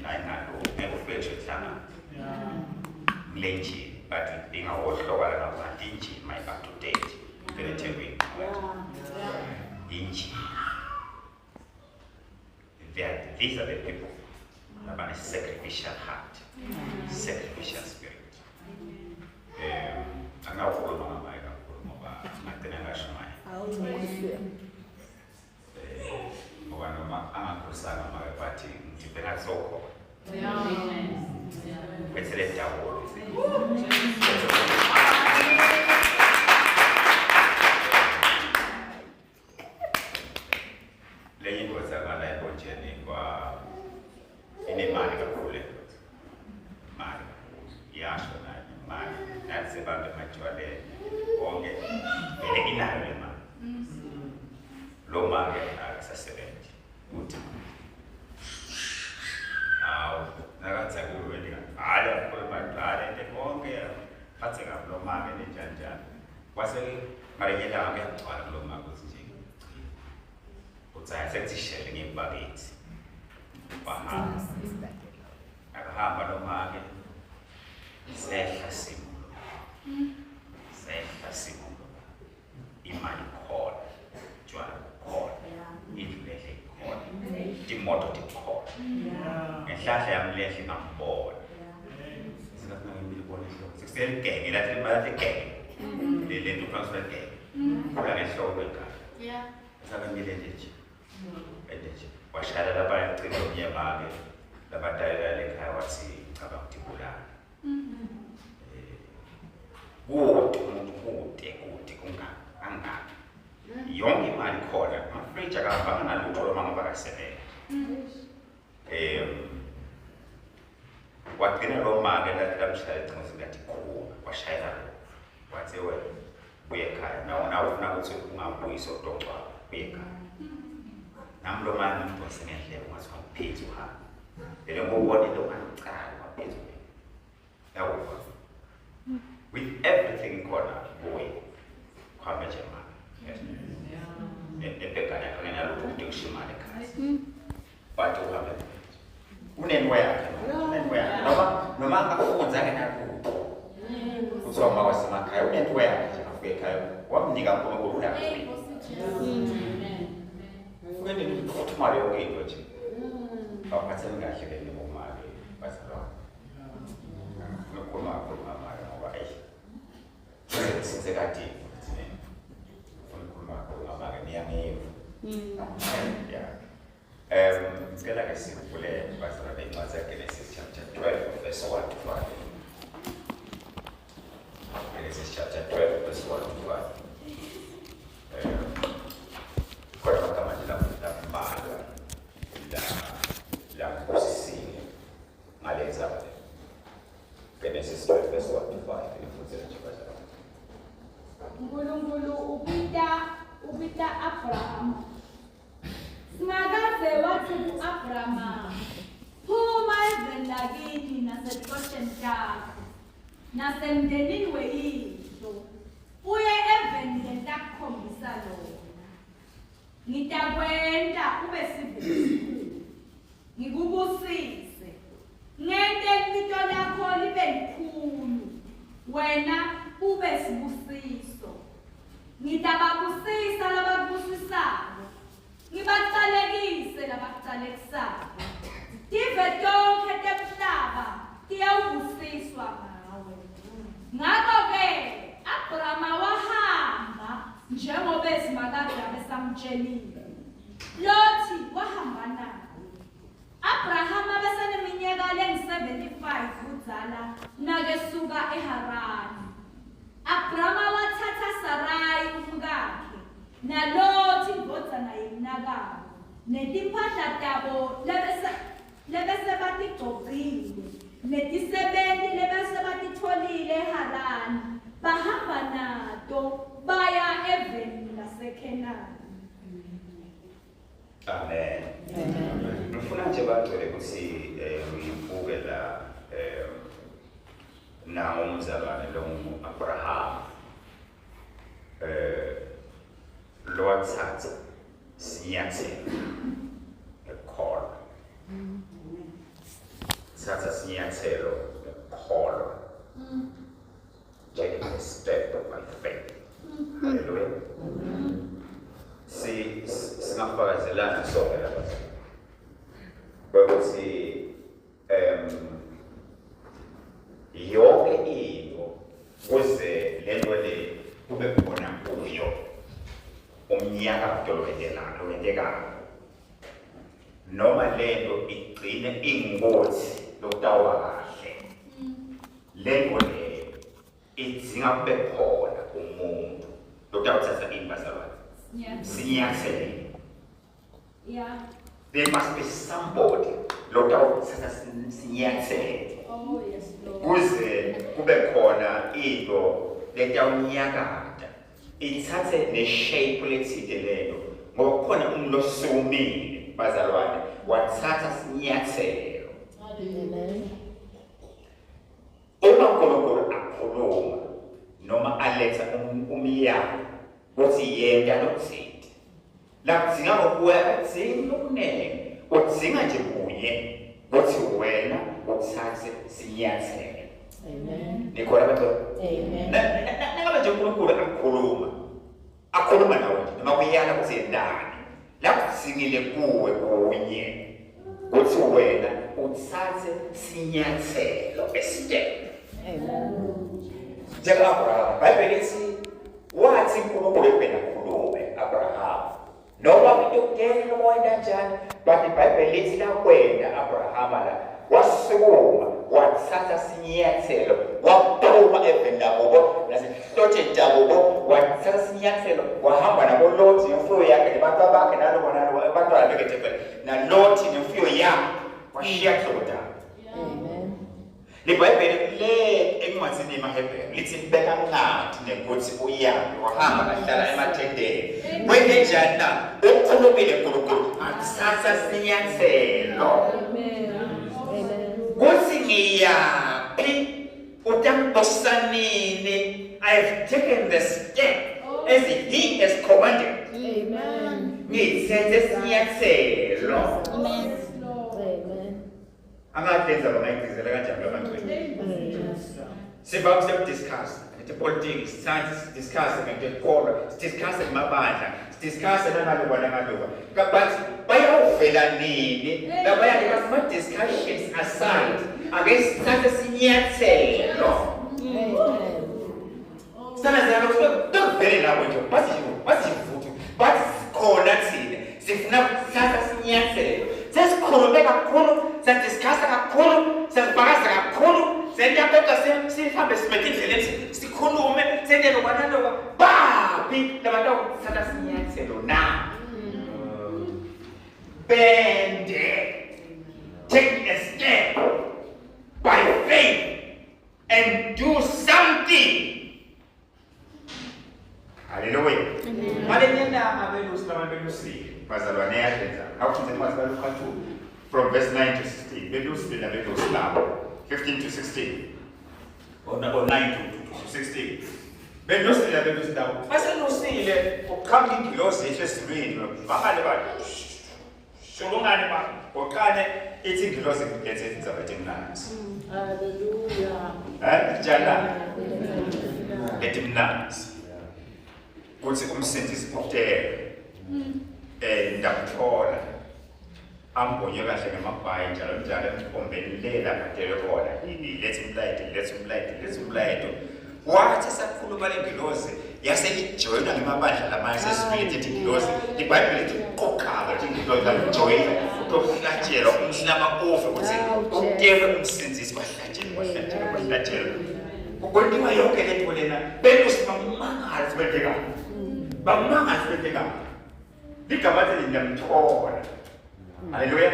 ayingalo ngekufethu ehlanga ngilenjini but ingawohlokala ngabantu injini my up to date eThekwini injini. These are the people that have a sacrificial heart, sacrificial spirit. Angakhuluma ngamaye kakhulu ngoba ngagcina ngasho maye. Ngoba noma angakhulisanga maye bathi ngidiphe ngasokho. Bese le dawo. Lenye kwenzakala ekonjeni kwa inemali kakhulu mali yasho nayo mali nasebambe majwale onke vele inayo le mali lo mali akasasebenzi uthi nakatsa kuwe ala khuluma ala into konke phathe ngalo mali nenjanja kwase marenyela ngiyagcwala lo mali ukuthi saya sekutishele ngebakithi bahamba akahamba nomake sehla simo imali khona jwala khona indlele khona timoto tikhona ngenhlahla yamlehle ngambona sikathi ngimibona ihloko sekusengenge lathi imali egenge le nto transfer egenge kula ngehloko ekhaya sakangile nje edeje washaya lapha eciko mnyemake labadalela lekhaya wathi ngicabanga ukuthi kulana kude kungaka yonke imali khona amafridge akahamba ngalutho lo mangaba kasebenza wagcina lo make lamshaya ecingo singathi khulu washayela lo wathi wena buye ekhaya nawe ufuna ukuthi ungabuyisa udongcwa buye ekhaya nami lo manje ngidose ngendlela ungathi ngiphithi uhamba vele ngobona into kancane waphithi yawo with everything khona boy khamba nje manje ebhekana khona nalokho ukuthi kushimane ekhaya bathi uhambe unenwe yakhe noma akafunza ngenakho kuthiwa uma wasemakhaya unenwe yakhe afike ekhaya wamnika uNkulunkulu ulaphi When you go to Mario Gate, what's in that again? No Mario, what's wrong? No Kuma, why? Since I got it, Kuma, near me. Yeah. Get like a simple Pastor Genesis chapter 12, verse 1 to 5. Genesis chapter 12, verse 1 to 5. Genesis 12 verse 1 to 5. Nkulunkulu upita Abraham. Singakaze wathi ku-Abrahama, phuma ezweni lakithi naseziqosheni zakho, nasemndenini weyihlo, uye eveni lentakukhombisa lona. Ngitakwenta ube sivisikhulu, ngikubusise, ngente impilo lakho libe likhulu, wena ube sibusiso. Ngitababusisa lababusisako, ngibaqalekise labaqalekisayo. Tive tonke temhlaba tiyawubusiswa ngawe. Ngakho-ke Abrahama wahamba njengoba ezimakade abesamtshelile. Lothi wahamba naye. Abrahama beseneminyaka lengu-75 udzala nakesuka eHarani. Abrahama wathatha Sarai umkakhe naLothi indodana yemnakabo netimpahla tabo lebese batigcogcile netisebenti lebese batitfolile eHarani bahamba nato baya eveni laseKhenani. Amen. Ngifuna nje bagcwele ukuthi ngibuke la na umzalwane lo Abraham lo wathatha sinyathelo ekhola Sathatha isinyathelo ngokukholwa. Taking a step by faith. Hallelujah. Singafakazelana sonke lapha. Ukuthi yonke into kuze lento le kube khona kuyo umnyakato loyentekayo noma lento igcine ingozi lokutawa kahle lento le idzinga kube khona umuntu lokuthatha imbazalwane sinyathele. Yeah. There must be somebody lokuthatha sinyathele. Oh yes, Lord. Kuze kube khona into letawunyakata ithathe ne-shape lethide lelo ngoba khona umuntu osukumile bazalwane wathatha sinyathelo. Amen. Uma uNkulunkulu akhuluma noma aletha umyalo ukuthi yenta nokuthini la kudzinga ngokuya kudzingi lokunene udzinga nje kunye ukuthi wena uthathe sinyathelo. Amen. Nikhona batho? Amen. Nangabe nje uNkulunkulu akhuluma nawe nje noma kuyala ukuthi endani la kudzingile kuwe kunye ukuthi wena uthathe sinyathelo step. Amen. Njenga-Abraham, Bible lithi wathi uNkulunkulu ebheka khulume Abraham noma yokugena noma kanjani but iBhayibheli lithi la kwenda Abraham la wasukuma wathatha sinyathelo waphuma evendabuko nasehlothe dabuko wathatha sinyathelo wahamba nabo Lot nemfuyo yakhe nabantu bakhe nalo abantwana bekethepele na Lot nemfuyo yakhe washiya kuloda. Amen. LeBhayibheli le encwadini yamaHebheru lithi beka ngathi nekuthi uyabe wahamba kahlala emathendeni wenzenjani na ukhulumile uNkulunkulu athatha sinyathelo. Amen. Kuthi ngiyaphi utambosanini I have taken the step as he has commanded. Amen. Ngithethe sinyathelo. Amen. Angadenza bangayigcizela kanjani lomangcwele. Sivamise discuss ngete politics, science discuss ngete kora, discuss ngamabandla, discuss nangaloba. But bayawuvela nini? Labayani basima discussions aside. Ake sithathe sinyathelo. Amen. Sana zalo kuvele lapho nje. Basivuthu. Bathi sikhona thina. Sifuna ukuthatha sinyathelo. Sesikhulume kakhulu, sadiscussa kakhulu, sadibhakaza kakhulu, sendiyabeka sihambe sibeke indlela ethi sikhulume, sendele kwanaloba babi labantu abakuthatha sinyathelo na. Bende, take a step by faith and do something. Hallelujah. Hallelujah. Abelusi bazalwane yadenza. Awufunze kwazi baLuka 2 from verse 9 to 16. Belusi na belusi lapho 15 to 16. Or 9 to 16. Belusi na belusi lapho. Baselusile uqhamla ingilosi esesibini bakale bathi. Shulungane ba oqane ithi ingilosi lethe izabethe mnanzi. Hallelujah. Njala. Lethe mnanzi. Kuthi umsindisi uTere ndamthola ambonye kahle ngamabhayi njalo emkhombeni lela kadele khona let's umlayito wathi sakhuluma lengilozi yase ijoyina ngemabandla lamanye sesibili ethi ingilozi iBhayibheli lithi uqoqala ukuthi ingilozi lajoyina ukuhlatshelwa umhlaba ufe ukuthi uTere umsindisi wahlatshelwa ukwenziwa yonke lento lena belusi bamangazi bendeka ligama lithi ndamthola. Haleluya.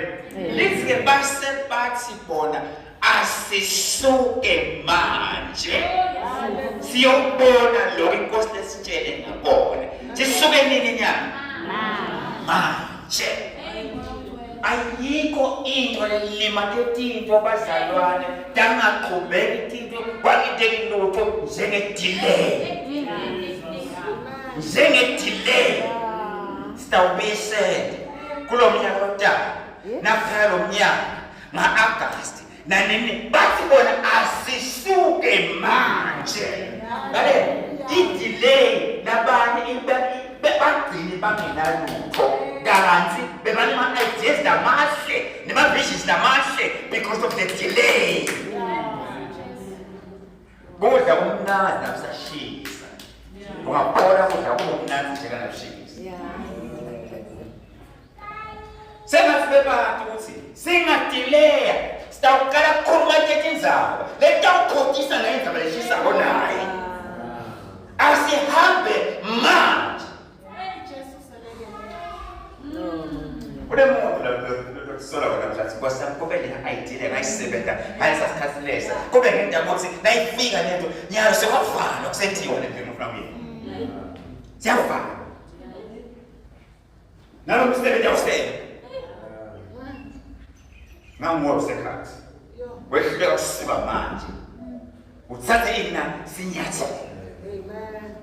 Lithi base bathi bona asisuke manje siyobona lo inkosi lesitshele ngabona sisuke nini nyana manje. Ayikho into lelimaketinto bazalwane tangaqhubeki into kwaliteli lutho njenge-delay sitawubuyisela kulo mnyaka wokutala nakuphela lo mnyaka nga-Agasti nanini bathi bona asisuke manje. Ngale idelay nabani bagcini bangenalutho kanti bebanema ideas namahle nema visions namahle because of the delay. Kudla kumnandi nakusashisa. Ungabona kudla kumnandi njengana kushisa. Sengathi bebantu ukuthi singadelay sitawuqala ukukhuluma indzaba letawukhothisa ngendaba leshisa konayo. Asihambe manje. Ule muntu la sola wena mhlathi kube le idea ngayisebenza ngayisasikhasilesa kube ngento ukuthi nayifika lento nyalo sewafana okusentiwa lento ngifuna kuyini. Siyafana. Nalo msebenzi awusebe. Ngamwo sekhathi. Wehluleka ukusiba manje. Uthathe ina sinyathelo. Amen.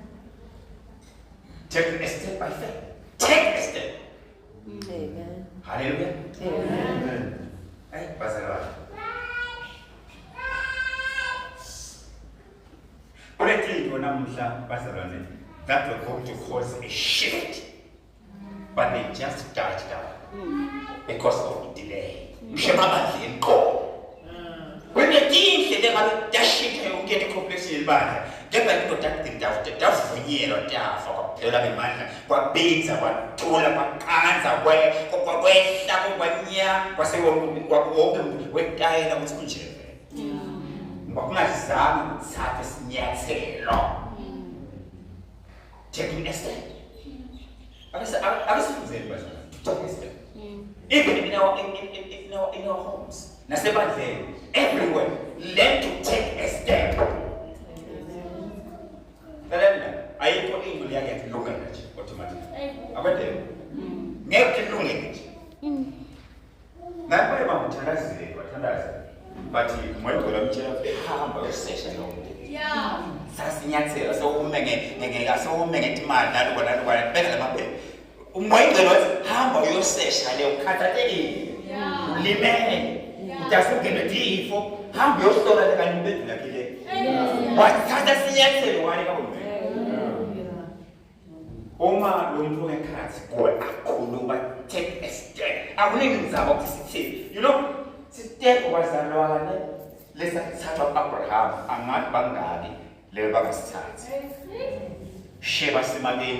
Take a step by step. Take a step. Amen. Hallelujah. Amen. Hey, Pastor. Correctly, when I'm Pastor, that was going to cause a shift. But they just touched down because of the delay. When the team they have that shit and get a complex bad, they might protect the tough for year or tough for the man. What beats about tool about cans away, what way, that one year, was a woman with dying of school. What my son satisfies long. Taking a step. I was thinking take a step. Even in our homes. Now, everywhere, learn to take a step. I put in the look at it automatically. I went there. Never look at it. Not by my Tandas, but you went to the humble session. Yeah. Sassian so many man, not what I want better than my bed. My God, humble your session, you'll cut at it. Limit. Just look at the tea for how you saw that I can be like it. What does the answer? Why don't Oma don't a cat go take a step. I wouldn't about to say, you know, step was a lot. Let's start up Abraham, I'm not Bangadi, Lebaba starts. Sheba Simadi,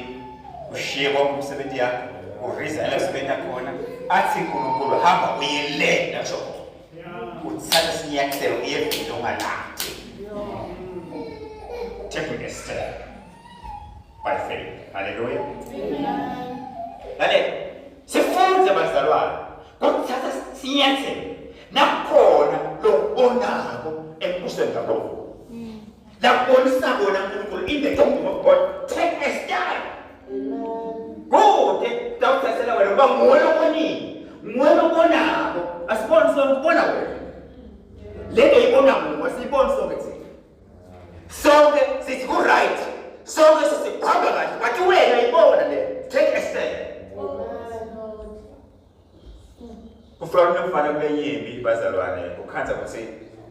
Sheba Musabedia, or Rizal Spena corner. I think we'll have a way late, that's all. Satisfy yourself if you don't allow. Take a step by faith. Hallelujah. Allez, c'est fou de Bazaloa. Quand ça se siente, n'a pas le bonheur et pour ce tableau. La bonne savonne pour in the kingdom of God. Take a step. Go, take down the cellar. Muelo bonheur. As one son bonheur. Let me honor was the born so it's good right. So this is the problem, but you will born and take a step. From the family, Bazalwane, who can't say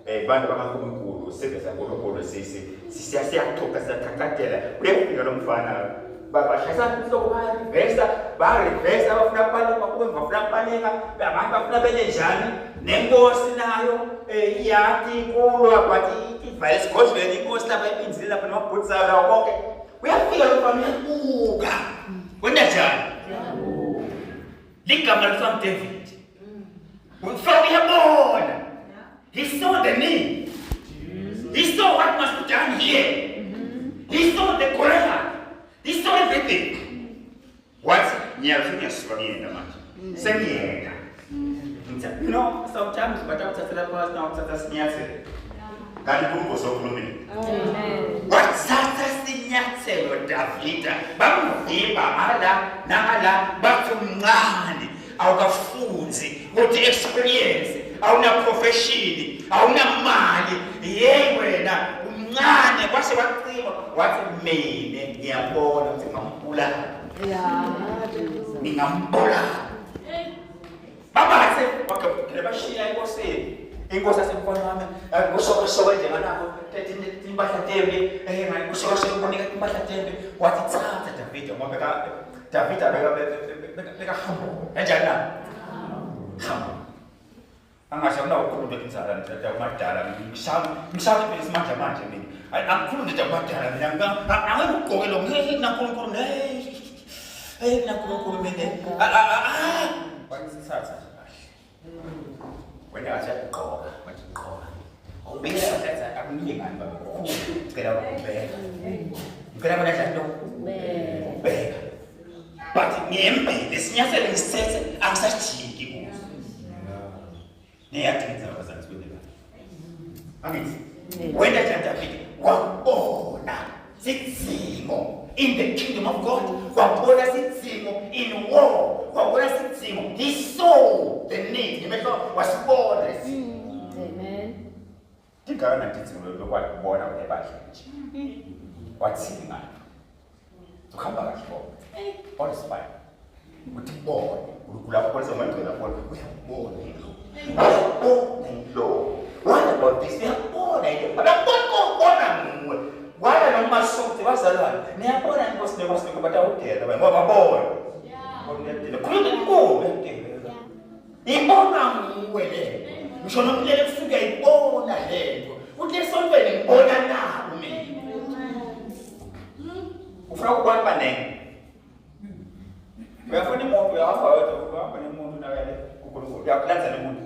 a band of Makumuru, Civis and Guru Sisi, Sisia took us a Kakatella, breaking your own final. But Shazan so wide, Vesta, Barry, Vesta of Napani, of Napanega, the Bank of Nabejan. Nembo scenario, Yati, Polo, Pati, Vice Coach, when he goes to the Peninsula, and not puts out our pocket. We are feeling from Uga. When that's done, Lincoln from David. We are born. He saw the need. He saw what must be done here. He saw the Quran. He saw everything. What's near to the match? Send you know, sometimes, but I'm just a person now, just a Can you go so gloomy? What's that? David, Bamuviba, Ada, Nala, Batumani, our foods, what experience, our profession, our money, Yewena, Nani, what's made, near born of the Mampula. Mingambola. Baba said, what can I was saying? inkosi yasemfana wami kushoka njenganako impahla tembe ngani kushoka kunika impahla tembe wathi thatha Davida ngoba Davida beka hambo kanjani na hambo angasho ukukhuluma inzala nje umadala ngishawa isimanje manje mina akukhuluma nje umadala mina angekugqoke lo nankulunkulu nankulunkulu mina wasithatha wena asiyaqoka waqoka awubeka sathatha akuningani baba cela ukubeka ngicela bona njalo ubeka but ngiyembe lesinyathelo ngisithethe angisajiki kuzo niyadinga abazansi kwendela angithi wena David wabona sithimo in the kingdom of God wabona sithimo in war wabona sithimo he saw the need imehlo wasibona Amen. Tingana nditsimo lokubona ebandla nje wathini ngani ukhamba kahle all is fine uthi bona ulapho kwase ngicela bona uyabona lo what about this uyabona into abakubona muwe wala noma sokuthi bazalwane niyabona inkosi nekosini kuba tawudela ngoba babona ngomnedile khuluma inkulu yadela ibona muwe le ngisho nomlele kusuka ibona lento uthi esonfeni ngibona na mina ufuna ukubona banenge uyafuna imoto uyahamba wedwa uhamba nemoto nawe kuNkulunkulu uyakulanza nemoto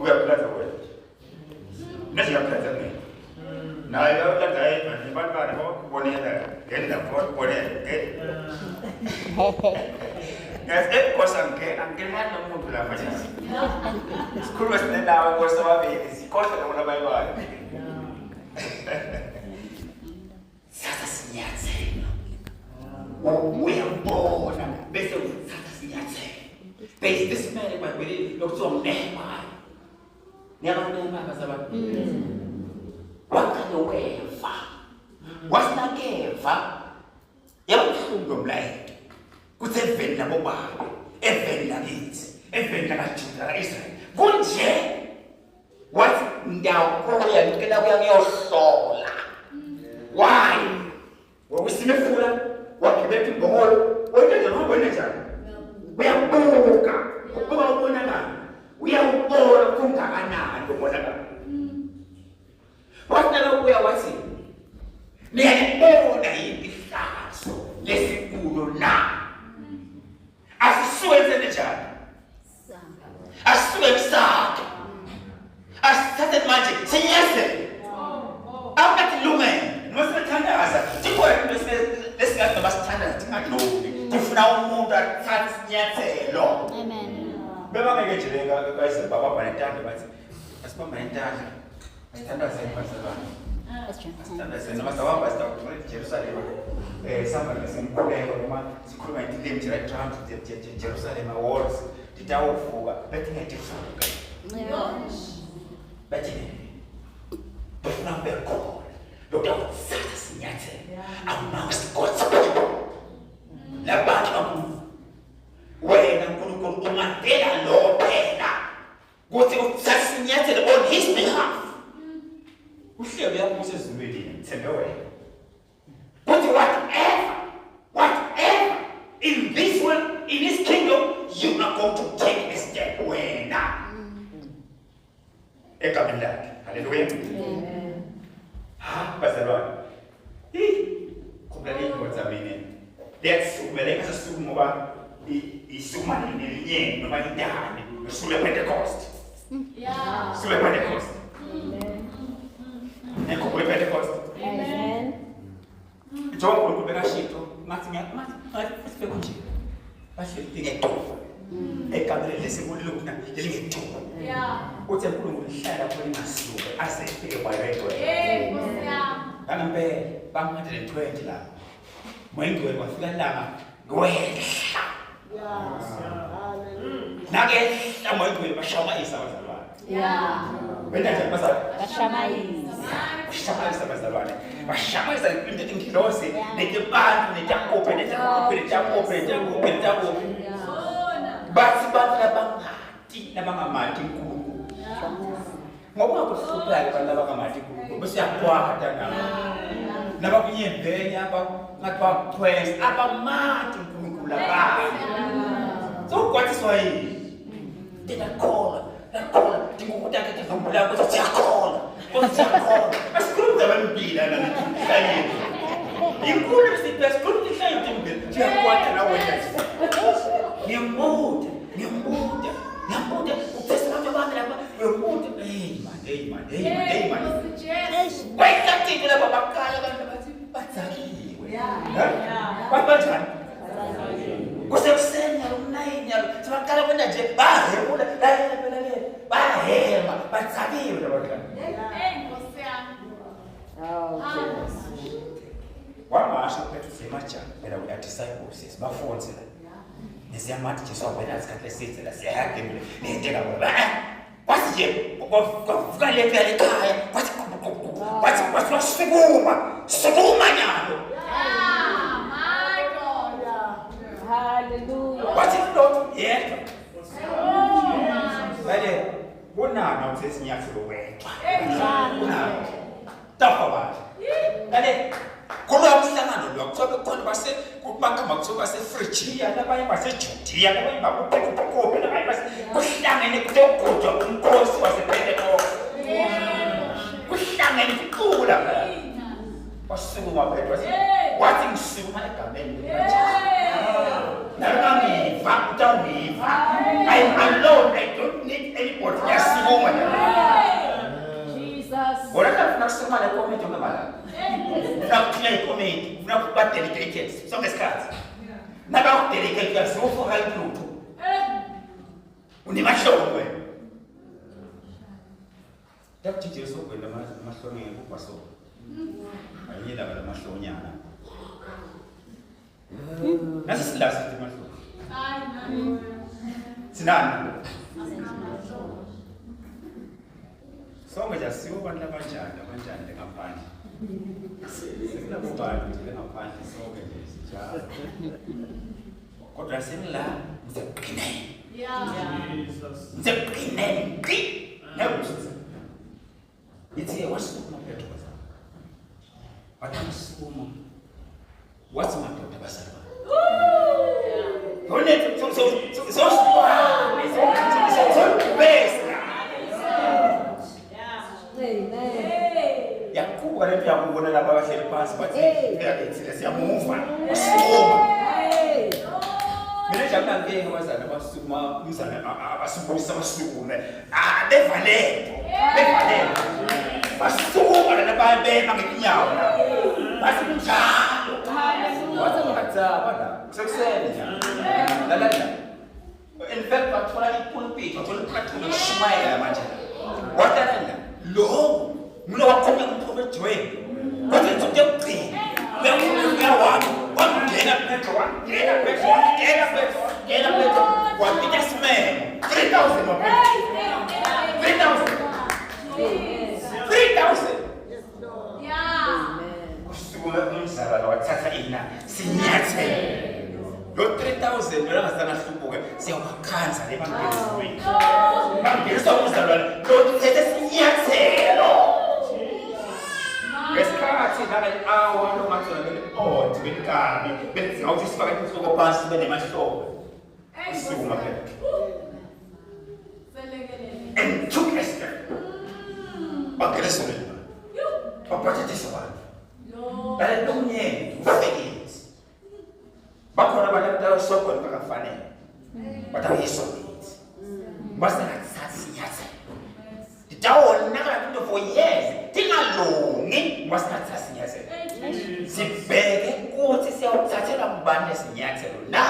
uyakulanza wena nje uyakulanza mina naye uyakulanza yedwa nje bantwana bakubonela ngenda kubonela kosa angena nomuntu lapha nje sikhuluma sinenawe kosa wabili sikhohle noma bayibani sasa sinyathelo uyabona bese uthatha sinyathelo base this man eBhayibhelini lokuthiwa uNehemiah niyabona bazalwane waqala weva wasinakeva yabuhlungu umlayelo kuthi eveni labo baba eveni lakithi eveni lakaJuda kaIsrayeli kunje wathi ndakuya ngicela kuya ngiyohlola why wokusimefula wagibetha imbongolo wena nje ngobona njani uyabuka ukuba ubona ngani uyawubona kungakanani ubona ngani wathi nalokuya wathi niyabona yini ihlazo lesikulo na asisuwenze njani asisuwe msaka asithathe manje sinyese awukathi lume nosethandaza tikwena lesingathi nobasithandaza tingakulobi tifuna umuntu athathe isinyathelo amen bebangeke nje kayise baba banentanda bathi asibamba intanda asithandazeni bazalwane asithandazeni amasawamba sitawuthumela eJerusalema sihamba nesimkhuleko noma sikhuluma indimi Trump Jerusalem walls ditawuvuka bethi ngetifuka bethi befuna bekhona lokuthatha sinyathelo amongst God's people labantu wena uNkulunkulu ungadela lo phela kuthi uthatha sinyathelo on his behalf uhlelo yakubusa ezulwini thembe wena but whatever in this world, in his kingdom, you are going to take a step when hallelujah. Amen. Bazalwane. Kumele ngozamini. Let's umeleka sasumo ba isuma nelinye noma indane usule Pentecost. Yeah. Usule Pentecost. Amen. Nekubule Pentecost. Amen. Njoba ukubeka shito ngathi sibe kunje. Basho lingethuba. Ekamele lesimuli lokuna lingethuba. Yeah. Uthi uNkulunkulu lihlala khona ingasuka asefike kwayedwa. Nkosi yami. Kangabe bang 120 la. Mayingwe kwafika langa ngwehla. Nake mayingwe bashamayisa abazalwane. Yeah. Wena nje bashamayisa. Bashamayisa abazalwane. Bashamayisa into ingilosi nebantu netakope. Bathi bantu labangati nabangamati inkulu. ngoba kuhlupha abantu abangamathi kubo besiyakwata nabakunyembenya ngathi bakuthwesa abamathi uNkulunkulu abanye sokwatiswa yini ndinakhola ndingokuthi ake ndivumbula ukuthi siyakhola asikhuluma abantila nalekanye inkulu esithi asikhuluma ihlangene siyakwata nawe ngiyambuda uphesa abantu abami lapha uyambuda hey man kwayithathile lapha bakhala abantu bathi batsakiwe babanjani kusekuseni yalo mnayini yalo sebaqala kwenda nje bahemula bahema batsakiwe labantu wamasha kwethu semajana phela we are disciples bafonse la nesiyamathi Jesu wabona isikhathi lesithe la siyahagemile nenteka ngoba kwathi nje kwavuka lekhaya kwathi wasukuma nyalo my God. Hallelujah. wathi not yedwa bale bonana usesinyathelo wethu bonana tafa bathi bale kulo umhlangano lo kuthiwa bekhona base kubakama kuthiwa base Phrygia nabanye base Judea nabanye bakuphethe nabanye base kuhlangene kutogudwa umkhosi wasePentecost kuhlangene kuqula wasukuma phela wathi ngisukuma egameni nalungangiva utawungiva I'm alone I don't need anybody yasukuma Jesus. Ora kafuna kusukuma le committee ngemala Unakuclear committee, unakuba delegated, sonke isikhathi. Naba delegate yazofa kayilutho. Unimahlobo wena. Yakuthi Jesu kwenda mahlonye kubaso. Ayila bala mahlonyana. Nasi silasi mahlonye. Sinani. Sonke jasiwo bantu abanjani lengaphandle. Sekulabantu nje ngaphandle sonke nje sijalo kodwa senila ngiseqine ngiseqine ngiyakusiza yithi wasukuma phethu wathi wathi madoda basalwa Honet so Yakuba lento yakubona lapha abahleli phansi bathi ngiyakethile siyamuva wasukuma mina njalo ngeke wazana basukuma umzana abasubulisa basukume bevalele basukuma lana bema ngetinyawo basi njalo wathi ngiyadzaba la sekuseni la in fact bathola ipulpit bathola iplatform yokushumayela manje watalanda lo Muna wakhona umprofeti wenu. Wathi nje ukugcina. Bekuya wami. Wangena Petro. Wapita simeme. 3,000 mapetro. 3,000. Yeah. Kusukuma umzala wathatha ina sinyathelo. Lo 3,000 bela ngasana hlubuke siyawakhanza lebangezweni. Bangeza umzala lo thethe sinyathelo. Ngesikhathi nale hour lomathona bele benkabi benza ukuthi sifake inhloko phansi benemahlobo isukuma phela and took a step bakelesole baphathe abantu bale domnyeni ufekile bakhona abantu abasokona bakafanele batayisonile basengathatha sinyathelo didawona kanti for years tingalungi wasithatha sinyathelo sibheke ukuthi siyawuthathela kubani lesinyathelo na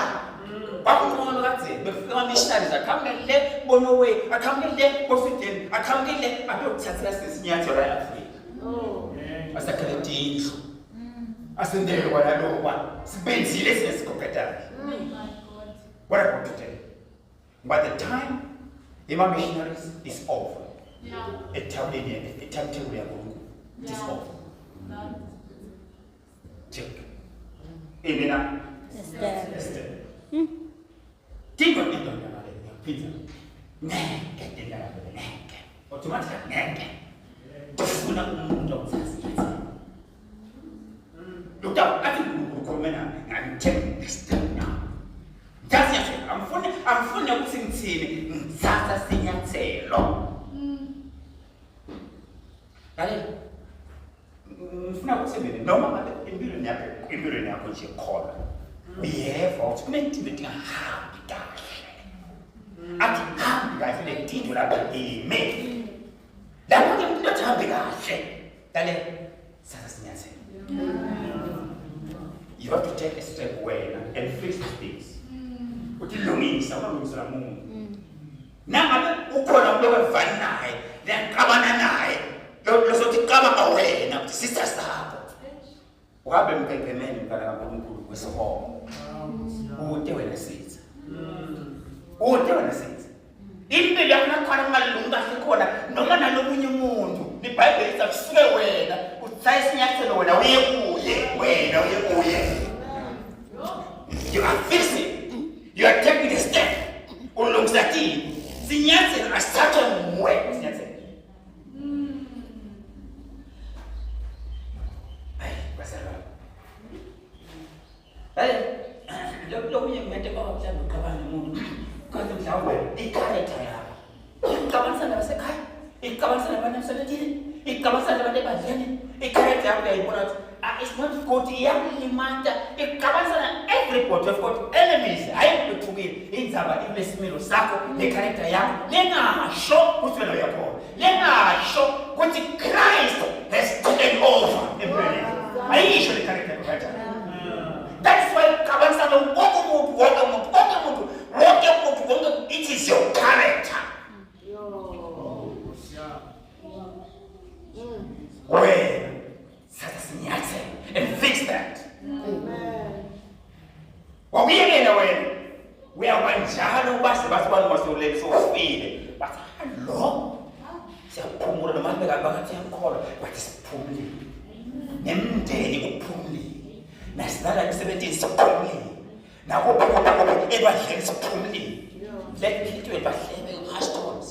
bakungcono kathi befika ama-missionaries akhamukele bonowe akhamukele bofideni akhamukele abeyokuthathela sinyathelo e-Afrika asakhele tindlu asendele kwanalokwa sibenzile sinesikhophethane what about today by the time ima-missionaries is over a timetable yakho it is over check inena step tingo ngeke ngeke automatically ngeke ufuna umuntu ozaziyenza Doctor, I think we will come in and take this step now. That's it. I'm funny ukuthi ngithini ngithatha sinyathelo. Kale ngifuna ukuthi mina noma ngabe impilweni yakho nje khona. Behave ukuthi kunenkinto edingahambi kahle. Athi hambi kahle lentito lapha ime. Lapho ke umuntu ahambi kahle. Kale sathatha sinyathelo. You have to take a step away and fix the things. Utilungisa ukulungisela umuntu. Nangabe ukhona umuntu ovana naye, liyaqabana naye. Losothi qaba awena ukuthi sister sakho. Uhambe emqeqemeni mntana kaNkulunkulu kwesihomo. Ude wena sitha. Ude wena sitha. Impilo yakho nakhona kungalungi kahle khona noma nalomunye umuntu. IBhayibheli lithi akusuke wena uthatha isinyathelo wena uye kuye. You are fixing. You are taking the step. Ulungisa kini. Sinyathelo asithathe nguwe sinyathelo. Lokunye ngimete kwaba mhlawumbe uqabane umuntu. Kanti mhlawumbe i-character yakho. Uqabanisa nabasekhaya. Iqabanisa nabantu emsebenzini. Iqabanisa nabantu ebadleni. I-character yakho uyayibona ukuthi it's not good iyakulimata. Iqabanisa na everybody. We've got enemies. Hayi ukuthukile. Indzaba ibesimilo sakho ne-character yakho. Lengasho ukuthi wena uyakhona. Lengasho ukuthi Christ has taken over empilweni yakho. Ayisho le-character yakho kanjani. That's why kabanisa lo wonke umuntu it is your character. Well, and fix that. Amen. What we again we are one jalo basi masolele so feel. But hello. Siyaphumula nomanje kabakathi yakhola but siphumule. Nemndeni uphumule. Nasilala emsebenzini siphumule. Nako ebadleni siphumule. Let people ebadleni hashtags.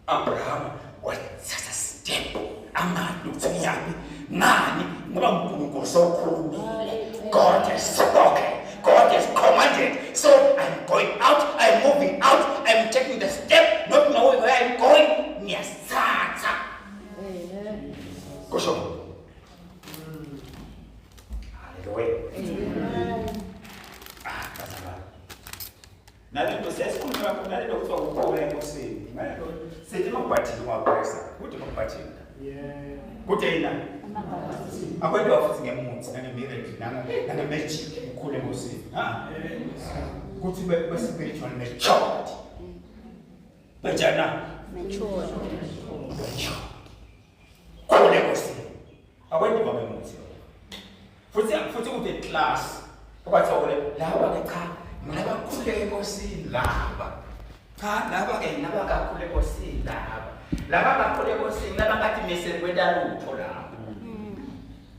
Abraham wathatha step amanje ukuthi ngiyaphi ngani ngoba uNkulunkulu sokhulumile. God has spoken. God has commanded. So I'm going out, I'm moving out, I'm taking the step, not knowing where I'm going. Ngiyasatha. Amen. Kusho. Hallelujah. Amen. Kasaba. Nalento sesikhuluma nalento kuthiwa ukuqoka enkosini. Ngalento sithi mabhathini wakwesa. Kuthi mabhathini. Yeah. Kuthi yena. Abantu bafuthi ngemuthi nangemirage nange-magic ukhule enkosini. Kuthi be-spiritual matured. Bajana. Matured. Khule enkosini. Abantu babemuthi. Futhi kuthi class. Kubathole laba ke cha. Ngaba khule enkosini laba. Cha laba ke nabakakhule enkosini laba. Laba kakhule enkosini laba ngathi mesele kwenda lutho laba.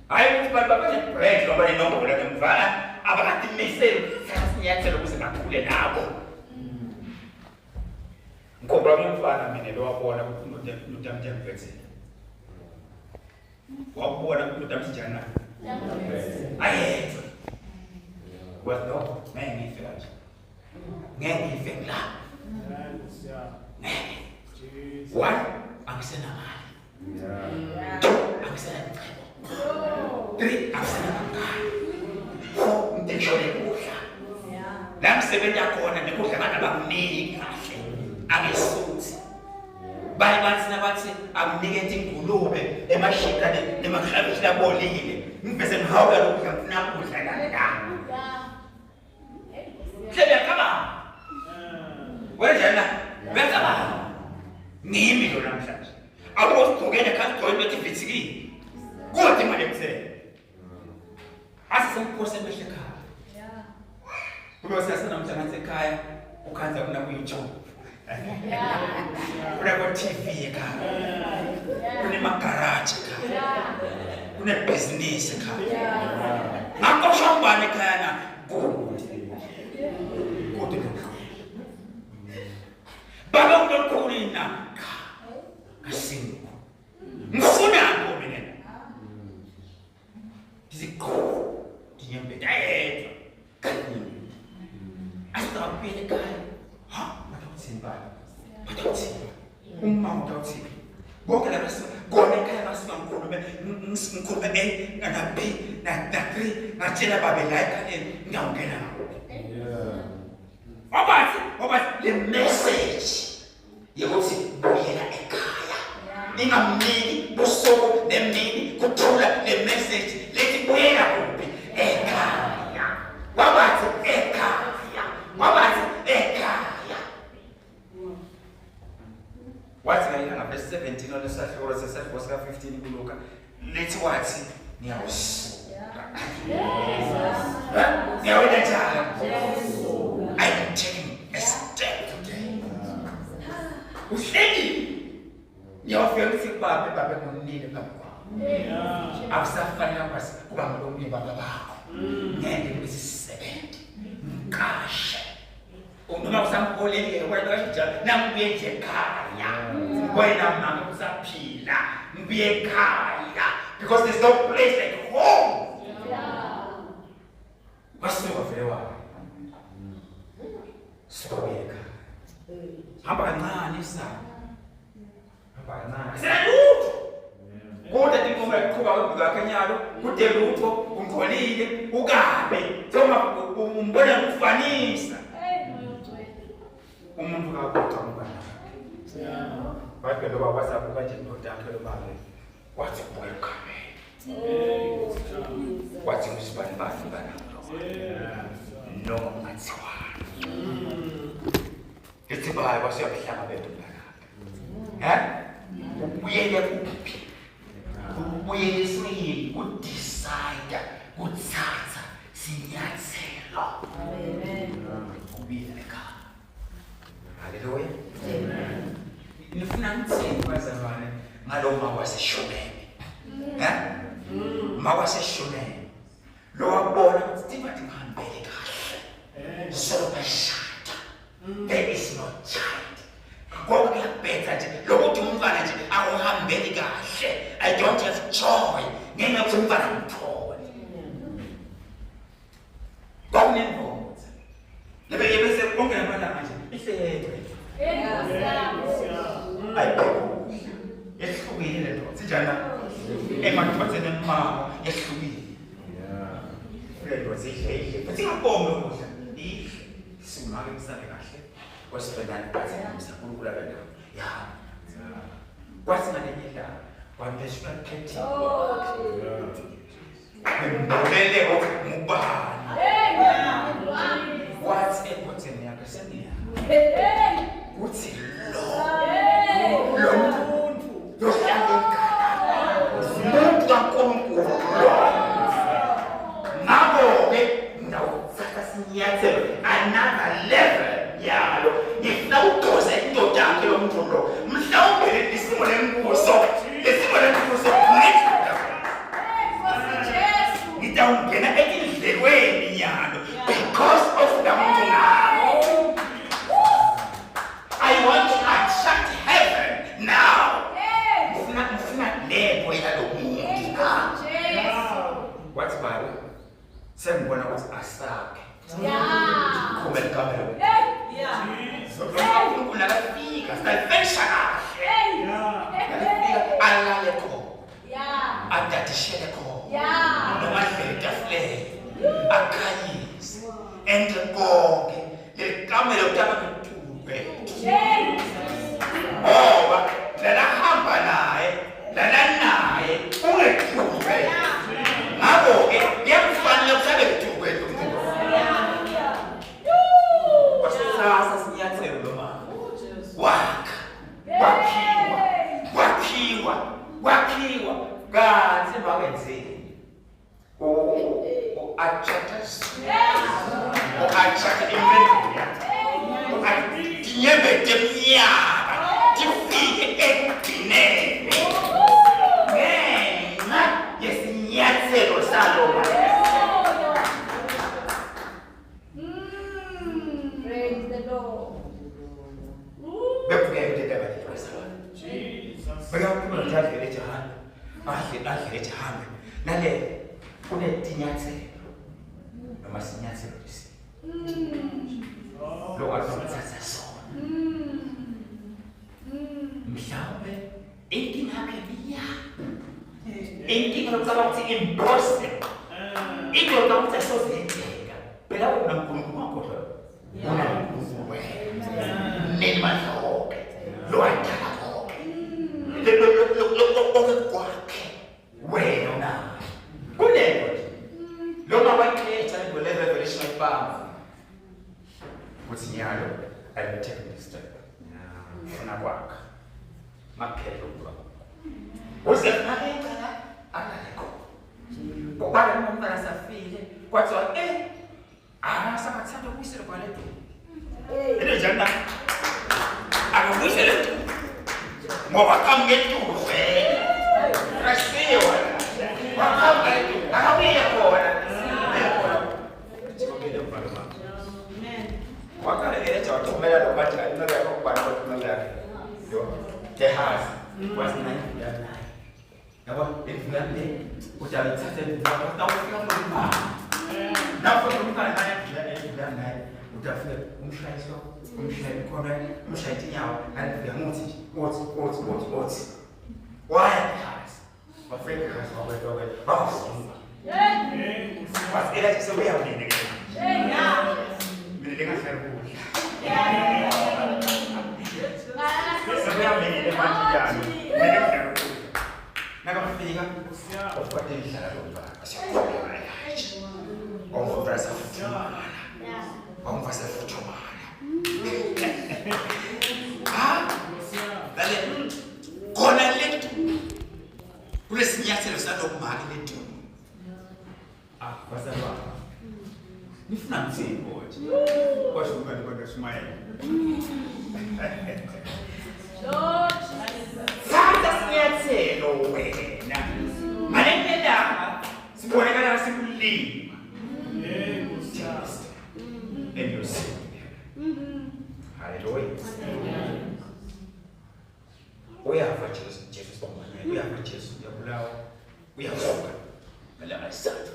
Hayi ukuthi bantu babane-bread noma nenombolo ngemvana abakade mesele sasinyathelo ukuze bakhule nabo. Ngikhombela umfana mina lowabona ukuthi umuntu amjambethele. Wabona ukuthi amjana. Ayethu. Well, ngeke ngifike. Ngeke ngifike la. One, angisena mali. Angisena mcebo. 3, angisena mangani. 4, ngishole kudla. La msebenzi yakhona nekudla abantu abaningi kahle. Angesuthi. Bathi akunikeze ingulube emashika nemahlabishi labolile. Ngivese ngihawula lokudla ngifuna kudla la. Sebekaba. Wenzela bekaba. Nimi lo namhlanje. Awusigqokele kanti join bethi vitsiki. Kodwa imali emsele. Asisemphose emehlekhala. Yeah. Kube siyasana mhlanje ekhaya ukhanza kuna ku YouTube. Yeah. Kuna ku TV ekhaya. Kuna magaraji ekhaya. Kuna business ekhaya. Ngakho shambani ekhaya na Kude Baba unokhulina kasingo. Ngifuna mina. Dizikho. Diyembe dayedwa. Kanini. Asitawuphile ekhaya. Ha, batawuthini baba? Batawuthini? Umama utawuthini? Bonke la basi kona ekhaya basibangikhulume na B na 3 ngatshela babe la ekhaleni ngiyawungena ngawo. Obathi le message yokuthi buyela ekhaya. Ningamniki busuku nemini kuthula le message lethi buyela kuphi ekhaya. Wabathi ekhaya. Wathi ngayina verse 17 olesahluko sesahluko sika 15 kuLuka lethi wathi ngiyawusuka. Ngiyawena njalo. I'm taking a step today. Uhleli. Ngiyafika ukuthi babe ngonile phambi kwami. Akusafanele basi kuba ngolomnye baba bakho. Ngeke besisebenze. Ngikashe. Noma usamkolelile wena njalo nambuye nje ekhaya. Wena mama usaphila. Mbuye ekhaya because there's no place like home. Basuka vele wapi? Sobeka. Hamba kancane sana. Hamba kancane. Selutho. Kodwa ingoma iqhubeka kwembuka kenyalo, kude lutho, ungcolile, ukabe. Thoma umbona ukufanisa. Umuntu kakhotha ngubani. Bathi lo baba wasabuka nje ndoda yakhe lo baba. Wathi buka ekhaya. Wathi usibani bana. No mathiwa. Ethi bayi wasiyahlanga bethu ngakho. Ubuyele kuphi? Ubuyele sini udecide kuthatha sinyathelo. Amen. Ubuyele ekhaya. Haleluya. Amen. Nifuna ngithini bazalwane ngaloma waseshoneni. Mawaseshoneni. Lo wabona ukuthi bathi ngihambele kahle. So bashada. There is no child. Konke kuyabhetha nje lokuthi umfana nje awuhambeli kahle. I don't have joy. Ngenxa yokuthi umfana ngithole. Kwakunemboza. Bese konke lamalanga nje ihlelwe. Ayikho. Yehlukile le nto. Sinjana? Emadvodzeni emama yehlukile. Lento zihle. Futhi ngabonga ukudla. Ihle. Simake msale kahle. Wasibandana phansi uNkulunkulu akanawo. Ya. Kwathi ngalenye indaba wampheshula khethi. Ngibonele ngubani. Wathi enkhotheni yakhe seniya. Uthi lo muntu yohlangekana. Umuntu kaNkulunkulu. Ngabo-ke ngawuthatha sinyathelo another level yalo. Ngifuna ukugcoza indoda yakhe lo muntu lo. Mhlawumbe isimo lembuso ngitawungena ekindlelweni yalo because of the muntu ngalo. I want to attract heaven now. Ngifuna lebo yalo muntu. Wathi baba sengibona ukuthi asakhe. Khumela kamera. UNkulunkulu akafika sayifesha kahle. Alale khona. Adatishele khona. Noma etafuleni. Akhanyise. Ende konke. Le kamera utaba kutuke. Ngoba lana hamba naye ungekuwe. Ngakho-ke kuyakufanele uhlabe kutuke lo muntu. Wasasa sinyathelo lo mama. Wakhiwa. Kanti bakwenzeni. Athatha impendulo yakhe. Diyembe demnyaka. Difike ekugcineni. Ngenxa yesinyathelo salo. Lalela, kunetinyathelo noma sinyathelo lesi. Lo azothatha sona. Mhlawumbe inkinga yakhe biya. Inkinga yokucabanga ukuthi impossible. Into yokucabanga ukuthi asozenzeka. Phela uNkulunkulu wakho lo. uNkulunkulu wena. Nemandla lo adala konke. Lo kwakhe. Wena. Kulelo nje. Lo mawakhetha into le revelation ayibamba. Uthi nyalo I'm taking this step. Ufuna kwakha. Maphela ukuba. Uze ngakecala akalekho. Ngoba lo muntu asafile kwathiwa sakathanda ukuyisela kwale nto. Into njani na? Akubuyisele nto. Ngoba kamngetulo wena. Rasiwa. Wakamngetulo. Akabuye khona. Wakala ngeletha wathumela lo bathi ayinaka yokubana wathumela yo Gehazi was 9 yabo efulani uthatha indaba nawufika ngomba nafu ngomba efulani utafika umshayiswa khona umshayiti nyawo alifika ngothi othi waya Gehazi wafika Gehazi wakwetwa was ela sebuya unene Mene ngasari kuhle. Sebuya mene manje mene ngasari kuhle. Nakafika ukwathe indlela lo asiyakhona. Ongofasa futhumana. Ongofasa futhumana. Dale khona lethu. Kulesinyathelo salokumaka lethu. Bazalwa. Nifuna mthimbo nje. Kwasho ukani kodwa Shumayela. Sasa sinyathelo wena. Malendlela sibonakala sikulima. Enyosi. Hallelujah. Uyava Jesu bomani. Uyava Jesu uyabulawa. Uyavuka. Malanga isathu.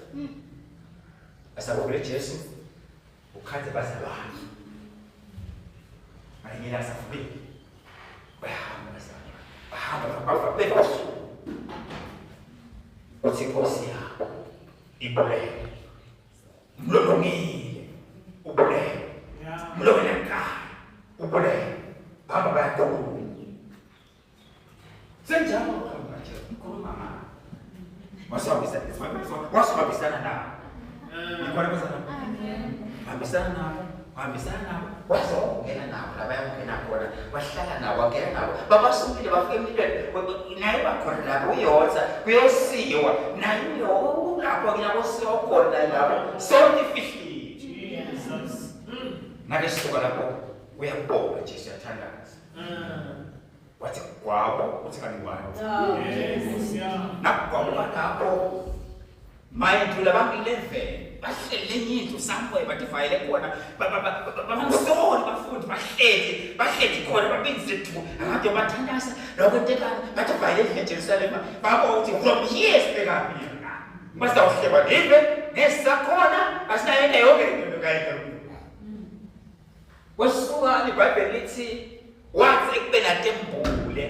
Asabukule Jesu ukhathe bazalwane mayela asafube bahamba bebasu uthi Nkosi yakho ibulele mlolongile ubulele mlolongile ekhaya ubulele bahamba bayakhuluma senjalo ukuhamba nje ukhuluma wasabisana nawe Ngikona bazana. Hambisana nabo. Wazongena nabo labayongena khona. Wahlala nabo wangena nabo. Babasukile bafike emlilweni. Naye bakhona lapho uyotha, kuyosiwa. Naye lapho kuyabosiwa khona lapho. Sonke ifihlile. Jesus. Ngake sisuka lapho uyabonga Jesu yathandaza. Wathi kwabo uthi kanti wani. Yes. Nakwabo lapho mayindlula abantu 11 bahlele nyithu somewhere badivayele khona babamsoni bafundi bahleli khona babinze thu abantu bathandaza lokwentekana badivayele eJerusalem babo uthi from years bekaphi basawuhleba live ngesakhona asinayena yonke into kayeka wasuka iBhayibheli lithi wathi ekube natembule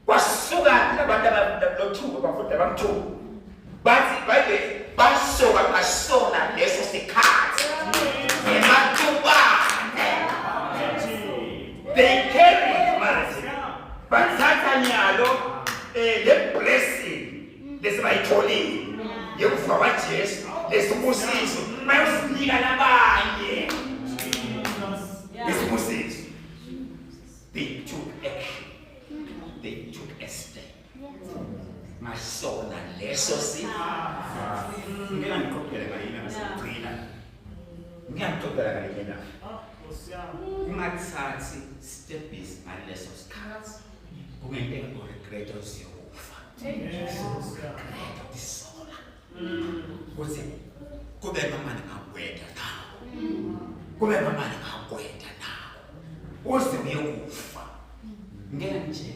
wasuka labantu abalothuko bafundi abamthuko bathi basoka basona leso sikhathi emathubane they carry mercy bathatha nyalo le blessing lesibayitholile yekufa kwaJesu lesibusiso mayosinika nabanye lesibusiso they took action they took a step masona leso si ngena ngikhokhela ngayina ngasigcina ngiyakhokhela ngayina ungathathi stepis ngaleso sikhathi kungenteka ngo regret usiyokufa disola kuthi kube mamani ngakwenda nawo kube mamani ngakwenda nawo uze uyokufa ngeke nje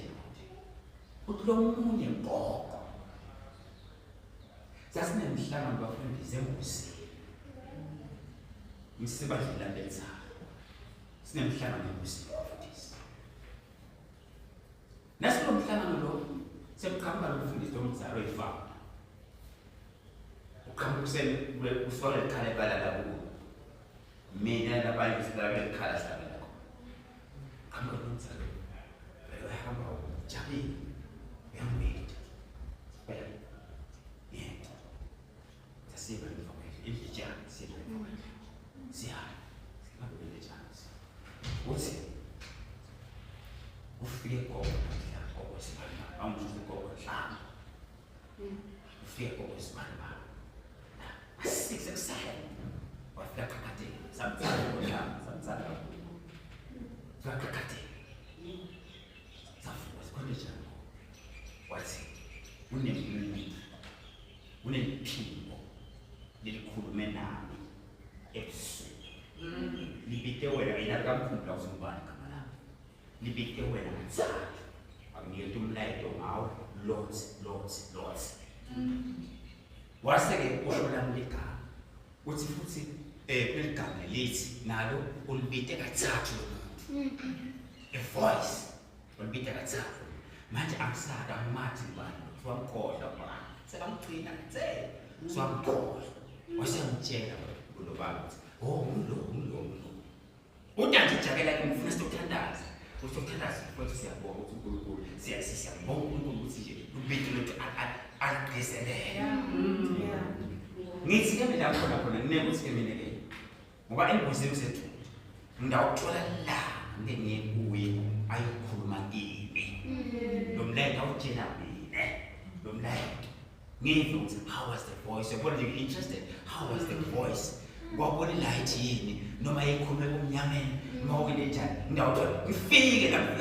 uthi lo munye mboko Sasinemhlangano bafundisi eNkosini. Isibadlela lenza. Sinemhlangano eNkosini bafundisi. Nasilo mhlangano lo sebukhamba lokufundisa umzalo efana. Ukhamba kusele usole ekhaya ebala labo. Mina nabanye sidala ekhala sidala lakho. Khamba umzalo. Bayahamba ujabule. Uyamwetha. Yena. Sasiba information. Ijana siba information. Siya. Singabele chance. Uthi ufike khona kokwesibani. Awumfuthi kokwehlanga. Ufike kokwesibani. Asix excited. Wafika kakade. Samtsala kohlanga. Samtsala. Kakade. Safuwa sikhona njani. Wathi unempilo lelikhulume nami ebusuku. Libike wena inakamkhumbuka uzombani kama lapho. Libike wena ngathana. Akunikela umlayeto ngawo lots. Waseke kusho lami ligama. Uthi futhi eligama lithi nalo ulibite kathathu lo muntu. A voice ulibite kathathu. Manje akusaka amathi bani wamkhohlwa bani sekamgcina nje swamkhohlwa wasemtshela lo baba uthi umlo utanti jakela kumfuna sithandaza usithandaza futhi siyabonga ukuthi uNkulunkulu siyabonga uNkulunkulu ukuthi nje ubethu lokhu aqhiselele ngithi ke mina khona nginekuthi ke mina ke ngoba engozini sethu ngidawuthola la ngengekuye ayokhuluma kimi lomlento awutshela mina lomlento ngithi how was the voice yabona nje interested how was the voice kwabona light yini noma ekhulume kumnyameni noma ukule njani ngidawuthola ngifike lapho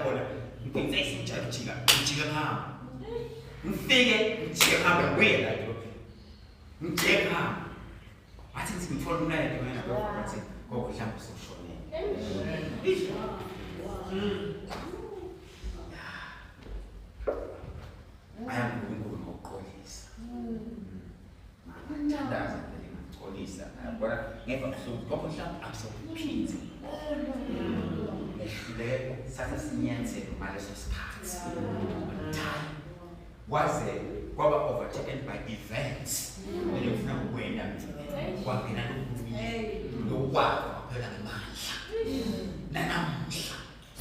khona ngibhekise isinjalo jika ngami ngifike ngijika ngami wena ngijika athi ngithola umlando wena bathi ngoba mhlawumbe soshonela ayankulunkulu ngokuqolisa ngiyandaza phela ngokuqolisa yabona ngeva buhlungu ngoba mhlawumbe akusophindze lehluleko satha sinyathelo ngaleso sikhathi waze kwaba overtaken by events ngifuna ukwenda kwangena lokwakho phela ngemandla nanamhla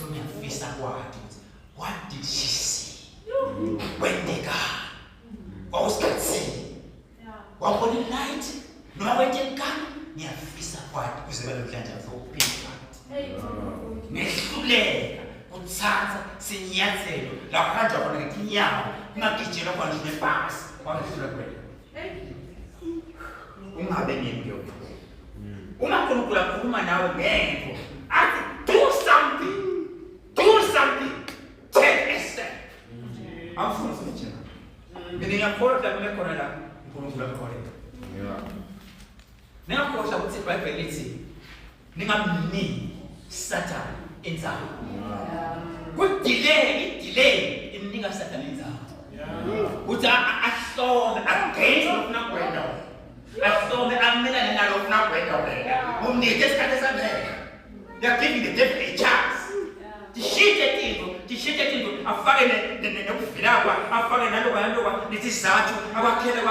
ngiyafisa kwathi what did she see kwendeka wawusikhathini wabona light noma wentengana ngiyafisa kwathi kuzebela mhlanje sokuphila ngehluleka kuthatha sinyathelo lapha khona ngetinyawo ngagijela khona nebhasi wahlula kwena ungabe nempilo uma uNkulunkulu akhuluma nawe ngento athi do something take a step awufuna ukujena mina ngiyakholwa ukuthi khona la uNkulunkulu akhona ningakhohlwa ukuthi iBhayibheli lithi ningamniki Satan inzalo delay imnika Satan inzalo uthi ahlome against lokuna kwenda ahlome amelane nalokuna kwenda wena umnike isikhathi esambele they are giving the devil a chance tishite tinto afake nekuvilakwa afake nalokwa lithi sizathu abakhele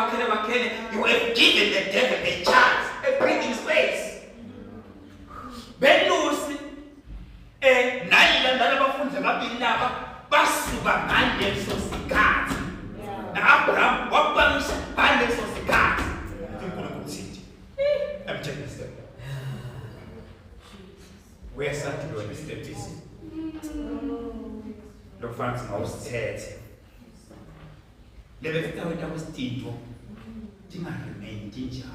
you have given the devil a chance a breathing space belusi nalila abafundi ababili laba basuka ngaleso sikhathi na-Abraham wabamisha ngaleso sikhathi uNkulunkulu uthi I'm checking this where sathi lo istepisi lo fans ngawusithethe lebefika wena kwesitinto tingaremain tinjalo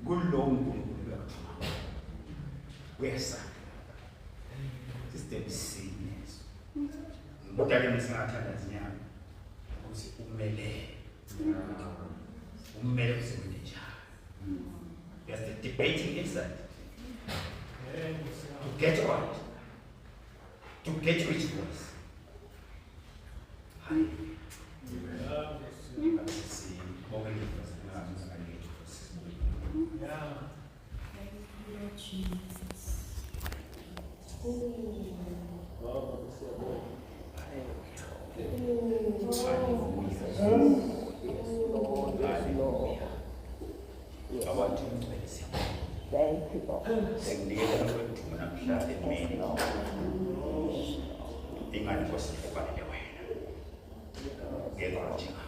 kulo uNkulunkulu yakho where sathi system sickness ngudake nisingathanda zinyama ukuthi umele usebenze njani there's the debating inside to get what to get which voice awathi ngicwelise Thank you, Lord. sengidikela nokwedinga namhlanje emini ingani kwasifukanele wena ngeke njengami